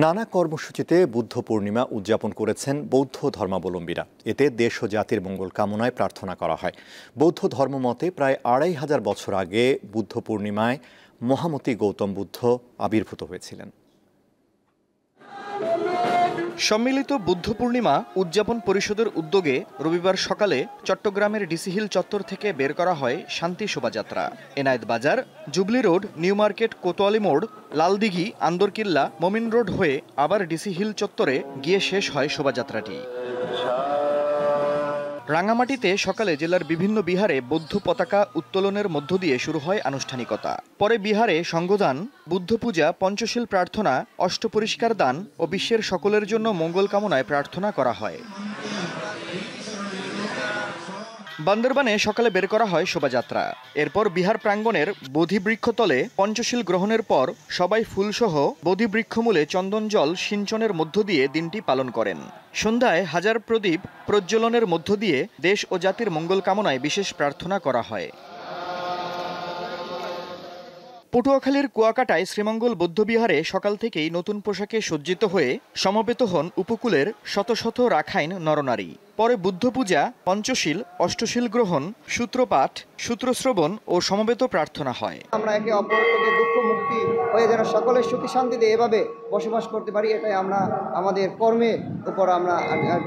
নানা কর্মসূচিতে বুদ্ধ পূর্ণিমা উদযাপন করেছেন বৌদ্ধ ধর্মাবলম্বীরা। এতে দেশ ও জাতির মঙ্গল কামনায় প্রার্থনা করা হয়। বৌদ্ধ ধর্মমতে প্রায় ২৫০০ বছর আগে বুদ্ধ পূর্ণিমায় মহামতি গৌতম বুদ্ধ আবির্ভূত হয়েছিলেন। সম্মিলিত বুদ্ধ পূর্ণিমা উদযাপন পরিষদের উদ্যোগে রবিবার সকালে চট্টগ্রামের ডিসি হিল চত্বর থেকে বের করা হয় শান্তি শোভাযাত্রা। এনায়েত বাজার, jubilee road, new market, Kotwali মোড়, লালদিঘি, আন্দরকিল্লা, মমিন রোড হয়ে আবার ডিসি হিল চত্বরে গিয়ে শেষ হয় শোভাযাত্রাটি। রাঙামাটিতে সকালে জেলার বিভিন্ন বিহারে বৌদ্ধ পতাকা উত্তোলনের মধ্য দিয়ে শুরু হয় আনুষ্ঠানিকতা। পরে বিহারে সঙ্ঘদান, বুদ্ধ পূজা, পঞ্চশীল প্রার্থনা, অষ্টপরিষ্কার দান ও বিশ্বের সকলের জন্য মঙ্গল কামনায় প্রার্থনা করা হয়। বান্দরবানে সকালে বের করা হয় শোভাযাত্রা। এরপর বিহার প্রাঙ্গণের বোধিবৃক্ষতলে পঞ্চশীল গ্রহণের পর সবাই ফুলসহ বোধিবৃক্ষমূলে চন্দন জল সিঞ্চনের মধ্য দিয়ে দিনটি পালন করেন। সন্ধ্যায় হাজার প্রদীপ প্রজ্বলনের মধ্য দিয়ে দেশ ও জাতির মঙ্গল কামনায় বিশেষ প্রার্থনা করা হয়। পটুয়াখালীর কুয়াকাটায় শ্রীমঙ্গল বৌদ্ধবিহারে সকাল থেকেই নতুন পোশাকে সজ্জিত হয়ে সমবেত হন উপকূলের শত শত রাখাইন নরনারী। পরে বুদ্ধ পূজা, পঞ্চশীল, অষ্টশীল গ্রহণ, সূত্রপাঠ, সূত্রশ্রবণ ও সমবেত প্রার্থনা হয়। আমরা একে অপর থেকে দুঃখ মুক্তি হয়ে যেন সকলের সুখী শান্তিতে এভাবে বসবাস করতে পারি, এটাই আমরা আমাদের কর্মের উপর আমরা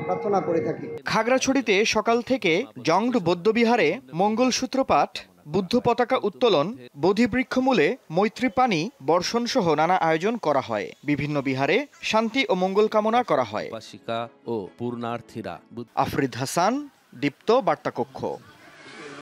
প্রার্থনা করে থাকি। খাগড়াছড়িতে সকাল থেকে জংড বৌদ্ধবিহারে মঙ্গল সূত্রপাঠ, বুদ্ধ পতাকা উত্তোলন, বোধিবৃক্ষমূলে মৈত্রী পানি বর্ষণ সহ নানা আয়োজন করা হয়। বিভিন্ন বিহারে শান্তি ও মঙ্গল কামনা করা হয়। ও পূর্ণার্থীরা। আফরিদ হাসান, দীপ্ত বার্তাকক্ষ।